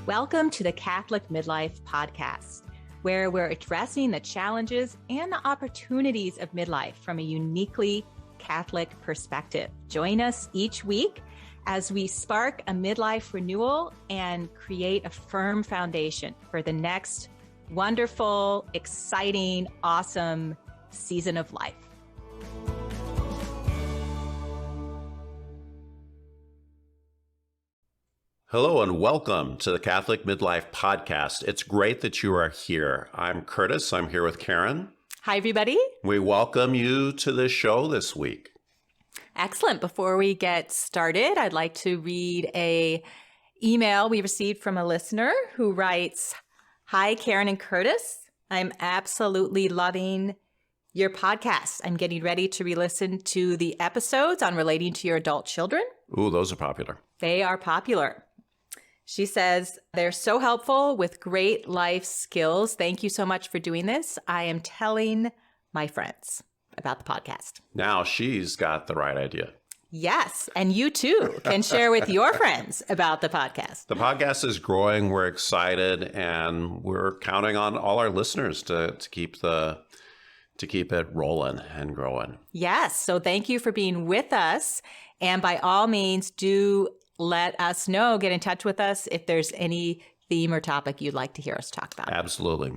Welcome to the Catholic Midlife Podcast, where we're addressing the challenges and the opportunities of midlife from a uniquely Catholic perspective. Join us each week as we spark a midlife renewal and create a firm foundation for the next wonderful, exciting, awesome season of life. Hello and welcome to the Catholic Midlife Podcast. It's great that you are here. I'm Curtis. I'm here with Karen. Hi, everybody. We welcome you to this show this week. Excellent. Before we get started, I'd like to read an email we received from a listener who writes, "Hi, Karen and Curtis. I'm absolutely loving your podcast. I'm getting ready to re-listen to the episodes on relating to your adult children." Ooh, those are popular. They are popular. She says, "They're so helpful with great life skills. Thank you so much for doing this. I am telling my friends about the podcast." Now she's got the right idea. Yes. And you too can share with your friends about the podcast. The podcast is growing. We're excited and we're counting on all our listeners to keep it rolling and growing. Yes. So thank you for being with us. And by all means, do let us know, get in touch with us if there's any theme or topic you'd like to hear us talk about. Absolutely.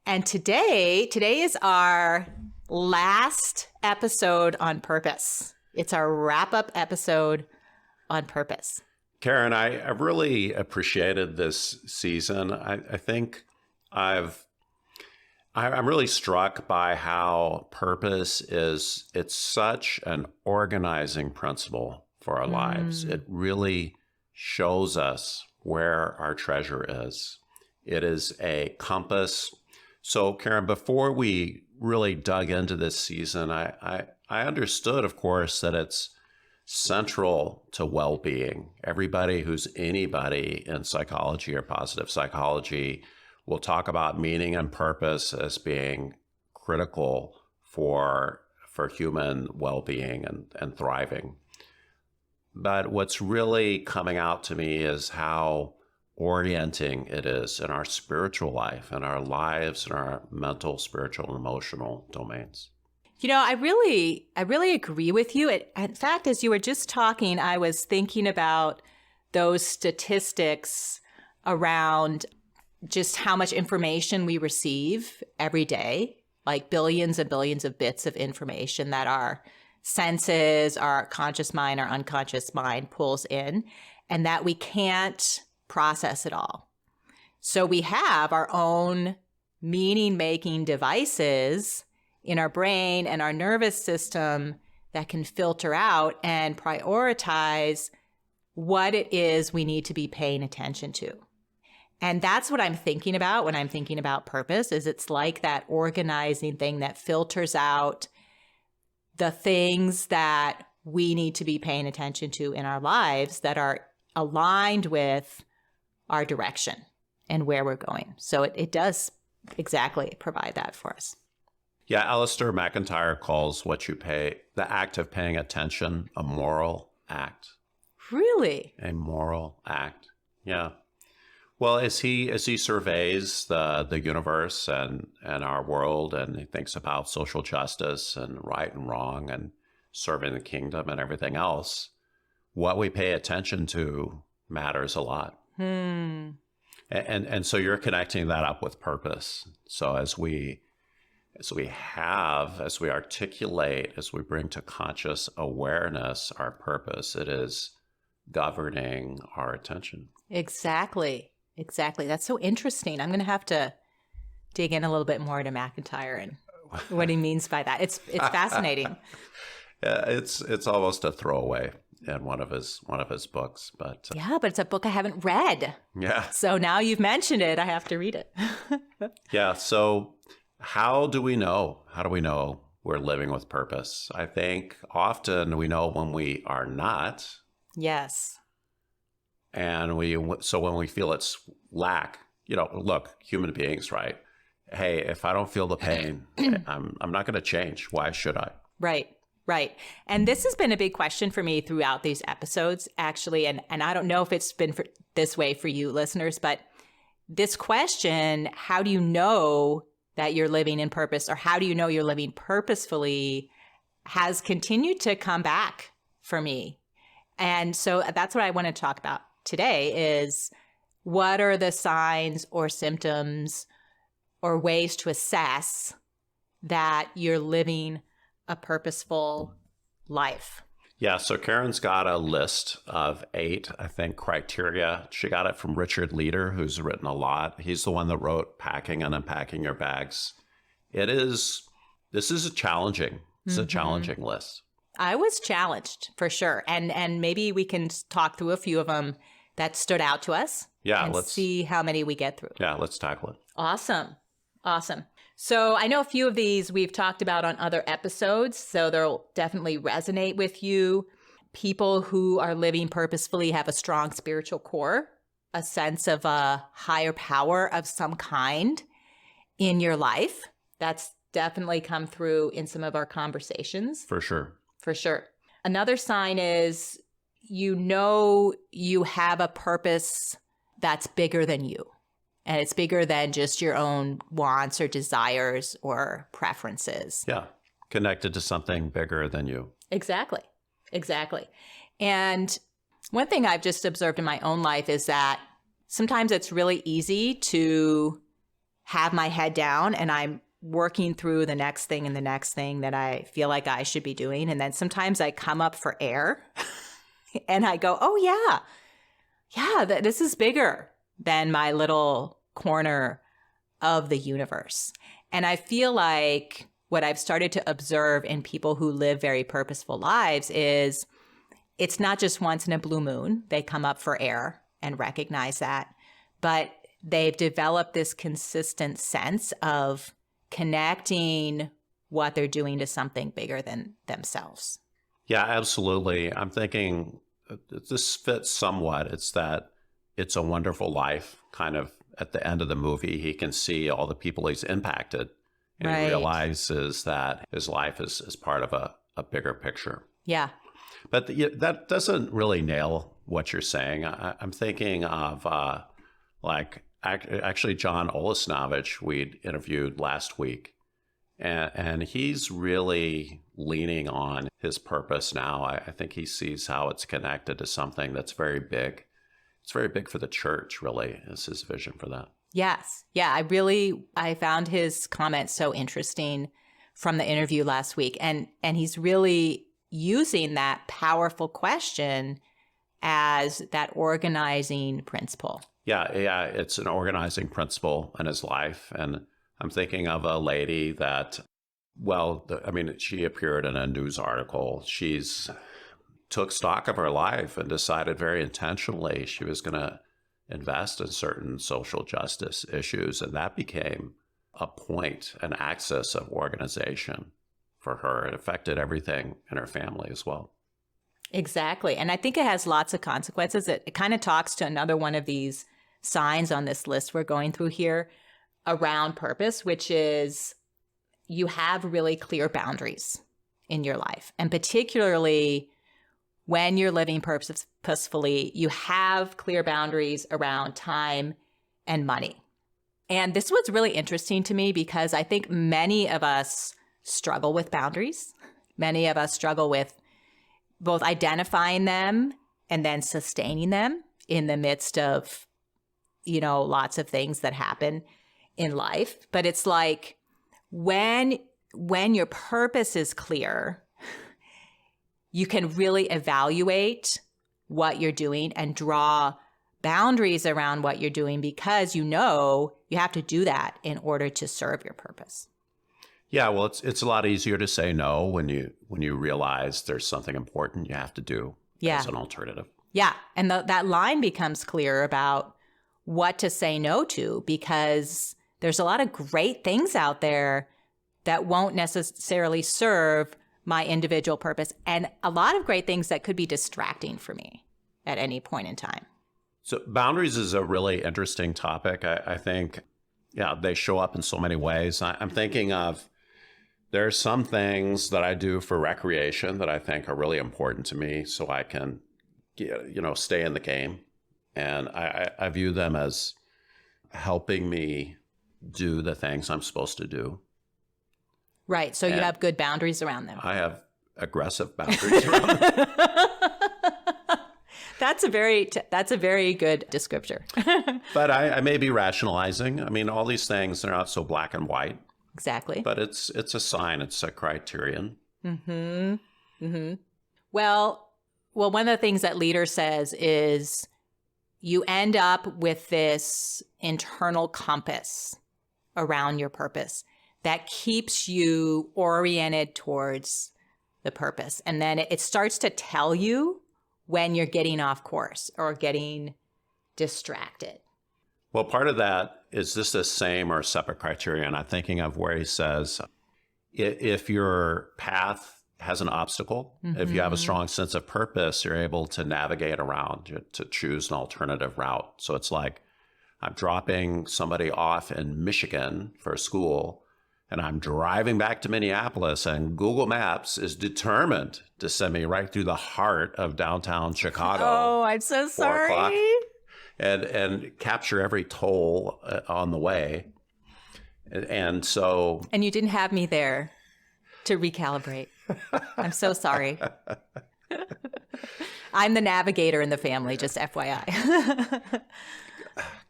And today is our last episode on purpose. It's our wrap-up episode on purpose. Karen, I really appreciated this season. I think I'm really struck by how purpose it's such an organizing principle for our lives. It really shows us where our treasure is. It is a compass. So, Karen, before we really dug into this season, I understood, of course, that it's central to well-being. Everybody who's anybody in psychology or positive psychology will talk about meaning and purpose as being critical for human well-being and thriving. But what's really coming out to me is how orienting it is in our spiritual life, in our lives, in our mental, spiritual, and emotional domains. You know, I really agree with you. In fact, as you were just talking, I was thinking about those statistics around just how much information we receive every day, like billions and billions of bits of information that our senses, our conscious mind, our unconscious mind pulls in, and that we can't process it all. So we have our own meaning-making devices in our brain and our nervous system that can filter out and prioritize what it is we need to be paying attention to. And that's what I'm thinking about when I'm thinking about purpose, is it's like that organizing thing that filters out the things that we need to be paying attention to in our lives that are aligned with our direction and where we're going. So it does exactly provide that for us. Yeah, Alistair McIntyre calls what you pay, the act of paying attention, a moral act. Really? A moral act. Yeah. Well, as he surveys the universe and our world, and he thinks about social justice and right and wrong and serving the kingdom and everything else, what we pay attention to matters a lot. And so you're connecting that up with purpose. So as we articulate, as we bring to conscious awareness our purpose, it is governing our attention. Exactly. That's so interesting. I'm going to have to dig in a little bit more to McIntyre and what he means by that. It's fascinating. Yeah, it's almost a throwaway in one of his books, but yeah, but it's a book I haven't read. Yeah. So now you've mentioned it, I have to read it. Yeah. So how do we know? How do we know we're living with purpose? I think often we know when we are not. Yes. And so when we feel it's lack, look, human beings, right? Hey, if I don't feel the pain, I'm not going to change. Why should I? Right. Right. And this has been a big question for me throughout these episodes, actually. And I don't know if it's been this way for you listeners, but this question, how do you know that you're living in purpose, or how do you know you're living purposefully, has continued to come back for me. And so that's what I want to talk about today is what are the signs or symptoms or ways to assess that you're living a purposeful life. Yeah, so Karen's got a list of 8, I think, criteria. She got it from Richard Leader, who's written a lot. He's the one that wrote Packing and Unpacking Your Bags. This is a challenging list. I was challenged for sure. And maybe we can talk through a few of them that stood out to us. Yeah, let's see how many we get through. Yeah, let's tackle it. Awesome. So I know a few of these we've talked about on other episodes, so they'll definitely resonate with you. People who are living purposefully have a strong spiritual core, a sense of a higher power of some kind in your life. That's definitely come through in some of our conversations. For sure. Another sign is you have a purpose that's bigger than you. And it's bigger than just your own wants or desires or preferences. Yeah. Connected to something bigger than you. Exactly. And one thing I've just observed in my own life is that sometimes it's really easy to have my head down and I'm working through the next thing and the next thing that I feel like I should be doing. And then sometimes I come up for air and I go, oh yeah, this is bigger than my little corner of the universe. And I feel like what I've started to observe in people who live very purposeful lives is it's not just once in a blue moon they come up for air and recognize that, but they've developed this consistent sense of connecting what they're doing to something bigger than themselves. Yeah, absolutely. I'm thinking this fits somewhat. It's that It's a Wonderful Life, kind of at the end of the movie, he can see all the people he's impacted. And he realizes that his life is part of a bigger picture. Yeah. But that doesn't really nail what you're saying. I'm thinking of actually John Olesnovich we'd interviewed last week. And he's really leaning on his purpose now. I think he sees how it's connected to something that's very big. It's very big for the church, really, is his vision for that. Yes. Yeah, I found his comments so interesting from the interview last week. And he's really using that powerful question as that organizing principle. Yeah, it's an organizing principle in his life. And I'm thinking of a lady that, she appeared in a news article. She's took stock of her life and decided very intentionally she was going to invest in certain social justice issues. And that became a point, an axis of organization for her. It affected everything in her family as well. Exactly. And I think it has lots of consequences. It kind of talks to another one of these signs on this list we're going through here around purpose, which is you have really clear boundaries in your life. And particularly when you're living purposefully, you have clear boundaries around time and money. And this was really interesting to me because I think many of us struggle with boundaries. Many of us struggle with both identifying them and then sustaining them in the midst of, lots of things that happen in life. But it's like when your purpose is clear, you can really evaluate what you're doing and draw boundaries around what you're doing because you have to do that in order to serve your purpose. Yeah, well, it's a lot easier to say no when you realize there's something important you have to do as an alternative. Yeah, and that line becomes clear about what to say no to because there's a lot of great things out there that won't necessarily serve my individual purpose, and a lot of great things that could be distracting for me at any point in time. So boundaries is a really interesting topic. I think, they show up in so many ways. I'm thinking of There are some things that I do for recreation that I think are really important to me so I can, stay in the game. And I view them as helping me do the things I'm supposed to do. Right. So you And have good boundaries around them. I have aggressive boundaries around them. That's a very good descriptor. But I may be rationalizing. I mean, all these things are not so black and white. Exactly. But it's a sign. It's a criterion. Mm-hmm. Mm-hmm. Well, one of the things that Leader says is you end up with this internal compass around your purpose that keeps you oriented towards the purpose. And then it starts to tell you when you're getting off course or getting distracted. Well, part of that is this the same or separate criterion? I'm thinking of where he says, if your path has an obstacle, if you have a strong sense of purpose, you're able to navigate around, to choose an alternative route. So it's like I'm dropping somebody off in Michigan for school, and I'm driving back to Minneapolis, and Google Maps is determined to send me right through the heart of downtown Chicago. Oh, I'm so 4 o'clock, sorry. and capture every toll on the way. And so... And you didn't have me there to recalibrate. I'm so sorry. I'm the navigator in the family, just FYI.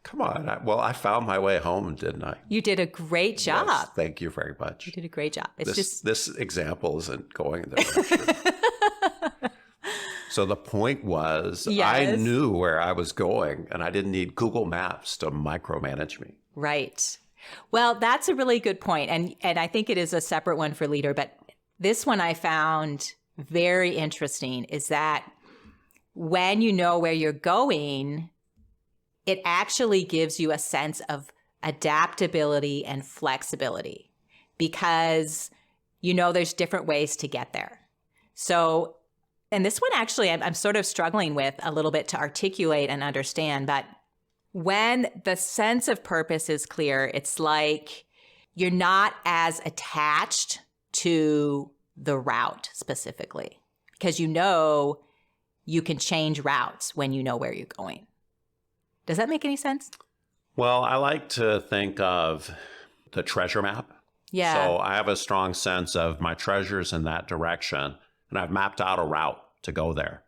Come on. I found my way home, didn't I? You did a great job. Yes, thank you very much. You did a great job. This example isn't going in the direction. So the point was, I knew where I was going, and I didn't need Google Maps to micromanage me. Right. Well, that's a really good point. And I think it is a separate one for Leader. But this one I found very interesting is that when you know where you're going, it actually gives you a sense of adaptability and flexibility because there's different ways to get there. So, and this one actually I'm sort of struggling with a little bit to articulate and understand, but when the sense of purpose is clear, it's like you're not as attached to the route specifically because you can change routes when you know where you're going. Does that make any sense? Well, I like to think of the treasure map. Yeah. So I have a strong sense of my treasures in that direction, and I've mapped out a route to go there.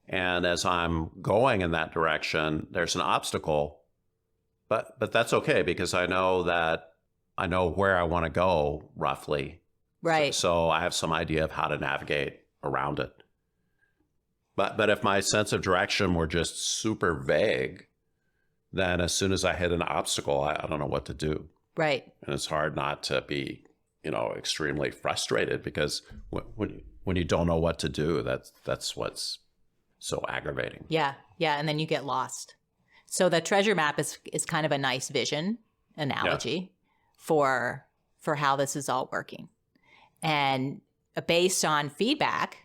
And as I'm going in that direction, there's an obstacle, but that's okay because I know where I want to go roughly. Right. So I have some idea of how to navigate around it. But if my sense of direction were just super vague, then as soon as I hit an obstacle, I don't know what to do. Right. And it's hard not to be, extremely frustrated because when you don't know what to do, that's what's so aggravating. Yeah. Yeah. And then you get lost. So the treasure map is kind of a nice vision analogy for how this is all working. And based on feedback,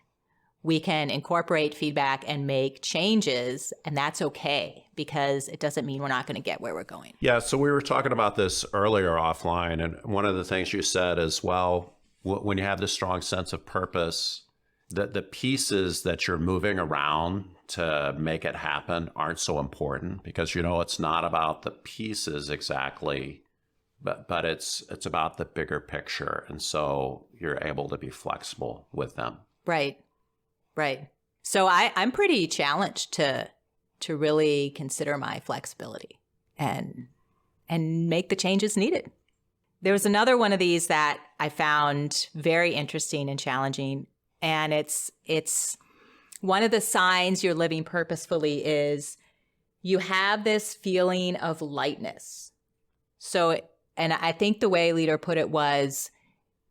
we can incorporate feedback and make changes, and that's okay because it doesn't mean we're not going to get where we're going. Yeah, so we were talking about this earlier offline, and one of the things you said is, well, when you have this strong sense of purpose, the pieces that you're moving around to make it happen aren't so important because, it's not about the pieces exactly, but it's about the bigger picture, and so you're able to be flexible with them. Right. Right. So I'm pretty challenged to really consider my flexibility and make the changes needed. There was another one of these that I found very interesting and challenging. And it's one of the signs you're living purposefully is you have this feeling of lightness. So, and I think the way Leader put it was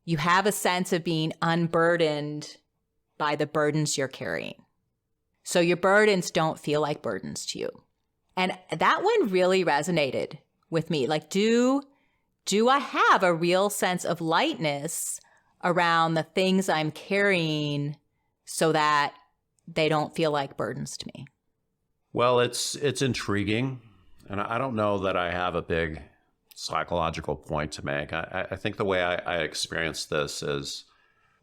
you have a sense of being unburdened by the burdens you're carrying. So your burdens don't feel like burdens to you. And that one really resonated with me. Like, do I have a real sense of lightness around the things I'm carrying so that they don't feel like burdens to me? Well, it's intriguing. And I don't know that I have a big psychological point to make. I think the way I experience this is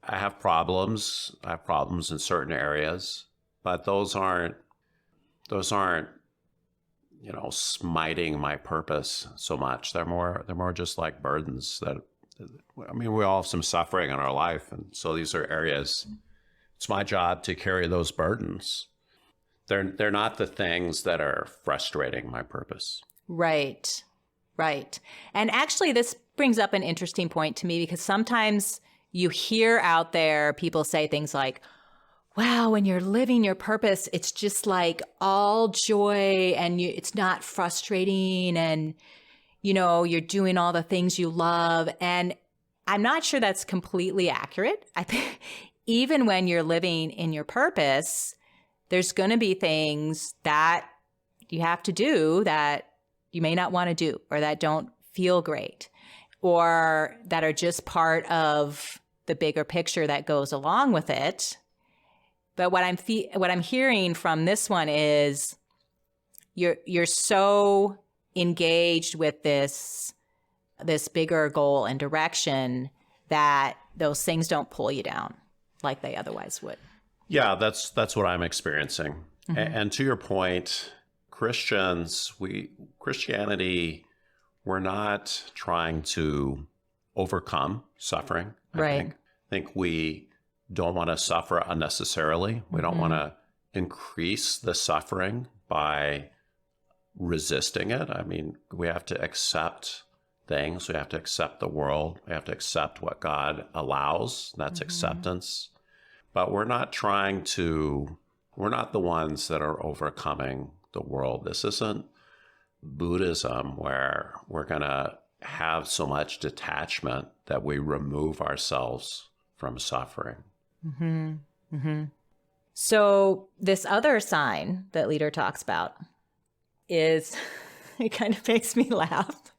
I have problems. I have problems in certain areas, but those aren't, smiting my purpose so much. They're more just like burdens that, I mean, we all have some suffering in our life. And so these are areas, it's my job to carry those burdens. They're not the things that are frustrating my purpose. Right. Right. And actually, this brings up an interesting point to me, because sometimes you hear out there people say things like, wow, when you're living your purpose, it's just like all joy and it's not frustrating, and, you're doing all the things you love. And I'm not sure that's completely accurate. I think even when you're living in your purpose, there's going to be things that you have to do that you may not want to do, or that don't feel great, or that are just part of the bigger picture that goes along with it. But what I'm hearing from this one is you're so engaged with this bigger goal and direction that those things don't pull you down like they otherwise would. Yeah, that's what I'm experiencing. Mm-hmm. And to your point, Christianity, we're not trying to overcome suffering. I think we don't want to suffer unnecessarily. We don't want to increase the suffering by resisting it. I mean, we have to accept things. We have to accept the world. We have to accept what God allows. That's acceptance. But we're not the ones that are overcoming the world. This isn't Buddhism where we're going to have so much detachment that we remove ourselves from suffering. Mm-hmm. Mm-hmm. So this other sign that Leader talks about is, it kind of makes me laugh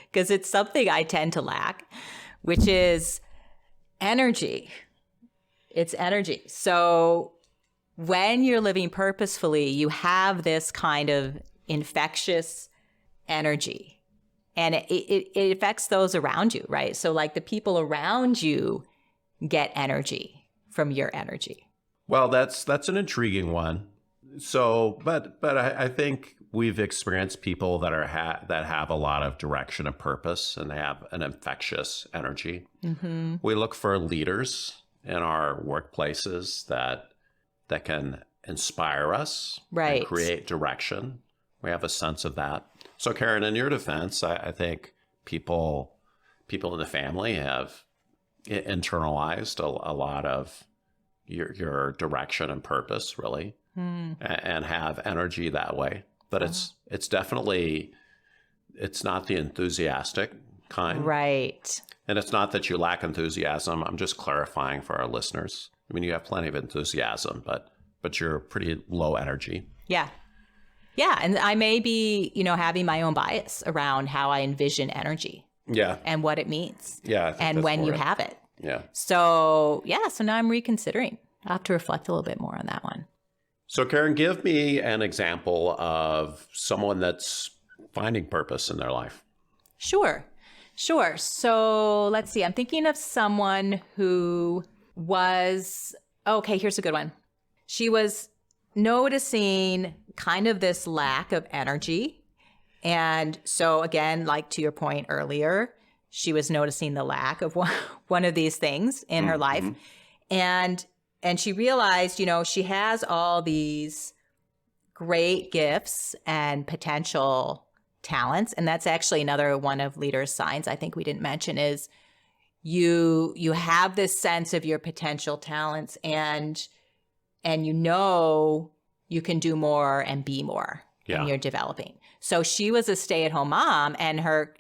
because it's something I tend to lack, which is energy. It's energy. So when you're living purposefully, you have this kind of infectious energy, and it affects those around you, right? So like the people around you get energy from your energy. Well, that's an intriguing one. So, but I think we've experienced people that have a lot of direction and purpose, and they have an infectious energy. Mm-hmm. We look for leaders in our workplaces that can inspire us, right, and create direction. We have a sense of that. So, Karen, in your defense, I think people in the family have internalized a lot of your direction and purpose, really, and have energy that way. But it's definitely, it's not the enthusiastic kind. Right. And it's not that you lack enthusiasm. I'm just clarifying for our listeners. I mean, you have plenty of enthusiasm, but you're pretty low energy. Yeah. Yeah. And I may be, having my own bias around how I envision energy. Yeah. And what it means. Yeah. I think and when you have it. Yeah. So now I'm reconsidering. I'll have to reflect a little bit more on that one. So Karen, give me an example of someone that's finding purpose in their life. Sure. So let's see. I'm thinking of someone who was, okay, here's a good one. She was noticing kind of this lack of energy. And so again, like to your point earlier, she was noticing the lack of one of these things in her life. And she realized, she has all these great gifts and potential talents. And that's actually another one of Leader's signs I think we didn't mention is you have this sense of your potential talents and you can do more and be more and you're developing. So she was a stay-at-home mom, and her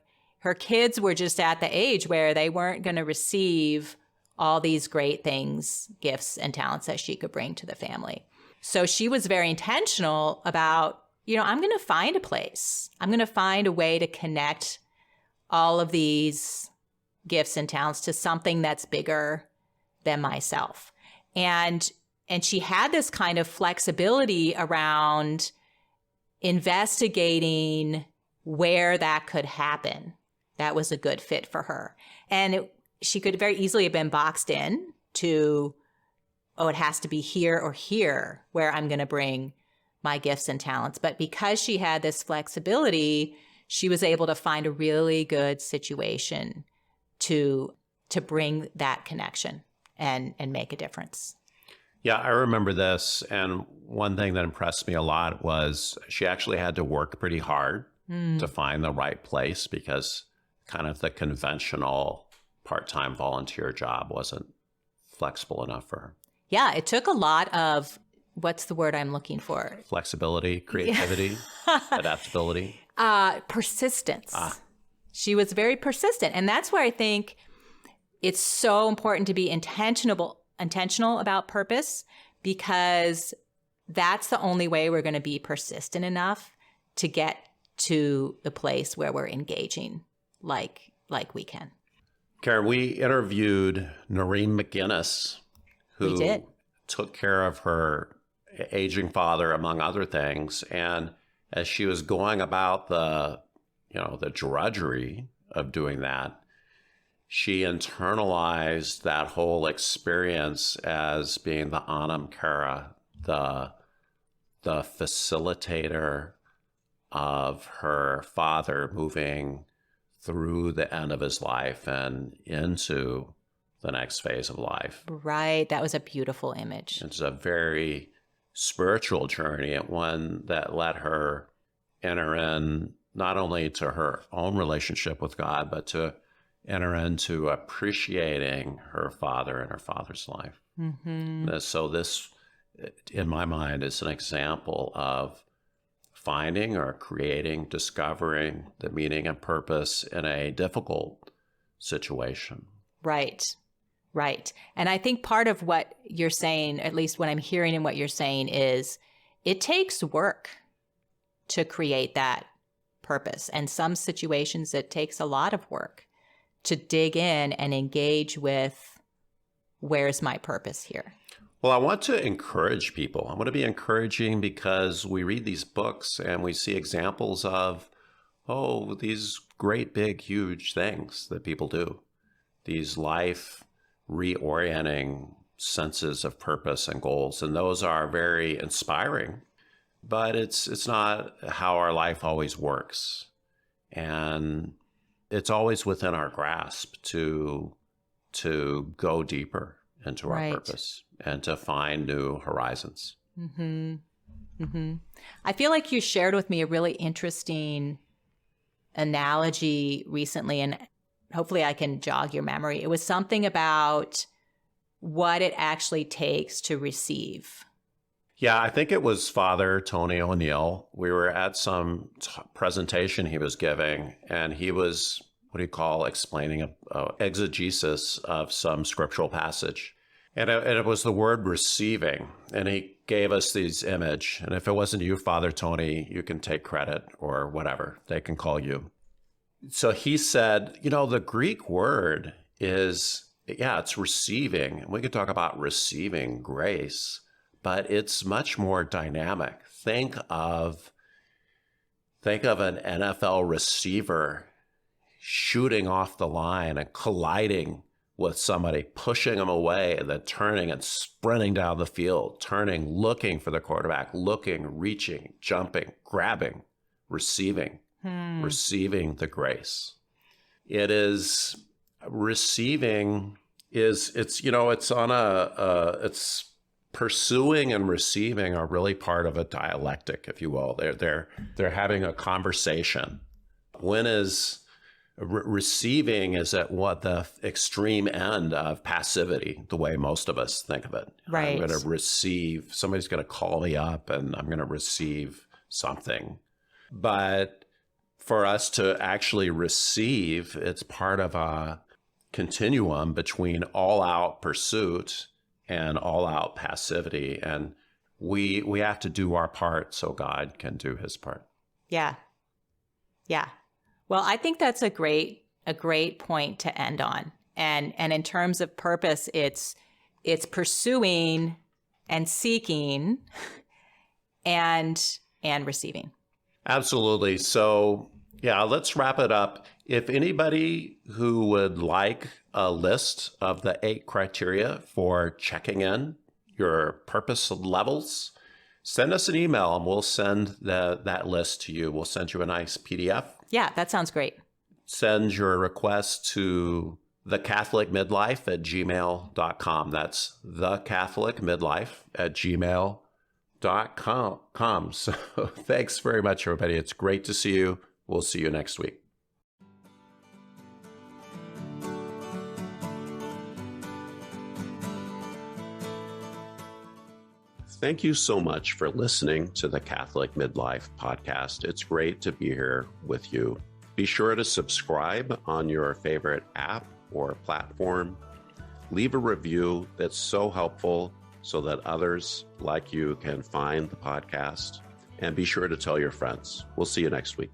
kids were just at the age where they weren't going to receive all these great things, gifts and talents that she could bring to the family. So she was very intentional about, I'm going to find a place. I'm going to find a way to connect all of these gifts and talents to something that's bigger than myself. And she had this kind of flexibility around investigating where that could happen, that was a good fit for her. And she could very easily have been boxed in to, oh, it has to be here or here where I'm going to bring my gifts and talents. But because she had this flexibility, she was able to find a really good situation to bring that connection and make a difference. Yeah, I remember this. And one thing that impressed me a lot was she actually had to work pretty hard to find the right place, because kind of the conventional part-time volunteer job wasn't flexible enough for her. Yeah, it took a lot of, what's the word I'm looking for? Flexibility, creativity, adaptability. Persistence. She was very persistent. And that's where I think it's so important to be intentional about purpose, because that's the only way we're going to be persistent enough to get to the place where we're engaging like we can. Karen, we interviewed Noreen McGinnis, who took care of her aging father, among other things. And as she was going about the drudgery of doing that, she internalized that whole experience as being the anam cara, the facilitator of her father moving through the end of his life and into the next phase of life. Right. That was a beautiful image. It's a very spiritual journey, and one that let her enter in not only to her own relationship with God, but to enter into appreciating her father and her father's life. Mm-hmm. So this, in my mind, is an example of finding or creating, discovering the meaning and purpose in a difficult situation. Right. Right. And I think part of what you're saying, at least what I'm hearing in what you're saying, is it takes work to create that purpose. And some situations, it takes a lot of work to dig in and engage with, where's my purpose here? Well, I want to encourage people. I want to be encouraging because we read these books and we see examples of, these great, big, huge things that people do. These life reorienting senses of purpose and goals. And those are very inspiring, but it's not how our life always works. And it's always within our grasp to go deeper into our purpose and to find new horizons. Mm-hmm. Mm-hmm. I feel like you shared with me a really interesting analogy recently, and hopefully I can jog your memory. It was something about what it actually takes to receive. Yeah, I think it was Father Tony O'Neill. We were at some presentation he was giving, and he was, explaining a exegesis of some scriptural passage. And it was the word receiving. And he gave us this image. And if it wasn't you, Father Tony, you can take credit or whatever. They can call you. So he said, the Greek word is, it's receiving. And we could talk about receiving grace, but it's much more dynamic. Think of an NFL receiver shooting off the line and colliding with somebody, pushing them away, and then turning and sprinting down the field, turning, looking for the quarterback, looking, reaching, jumping, grabbing, receiving the grace. It is receiving it's pursuing and receiving are really part of a dialectic, if you will. They're having a conversation. When is receiving is at what the extreme end of passivity, the way most of us think of it. Right. I'm going to receive, somebody's going to call me up and I'm going to receive something. But for us to actually receive, it's part of a continuum between all out pursuit and all out passivity. And we have to do our part so God can do his part. Yeah. Yeah. Well, I think that's a great point to end on. And in terms of purpose, it's pursuing and seeking and receiving. Absolutely. So Yeah, let's wrap it up. If anybody who would like a list of the 8 criteria for checking in your purpose levels, send us an email and we'll send that list to you. We'll send you a nice PDF. Yeah, that sounds great. Send your request to thecatholicmidlife@gmail.com. That's thecatholicmidlife@gmail.com. So thanks very much, everybody. It's great to see you. We'll see you next week. Thank you so much for listening to the Catholic Midlife podcast. It's great to be here with you. Be sure to subscribe on your favorite app or platform. Leave a review. That's so helpful so that others like you can find the podcast. And be sure to tell your friends. We'll see you next week.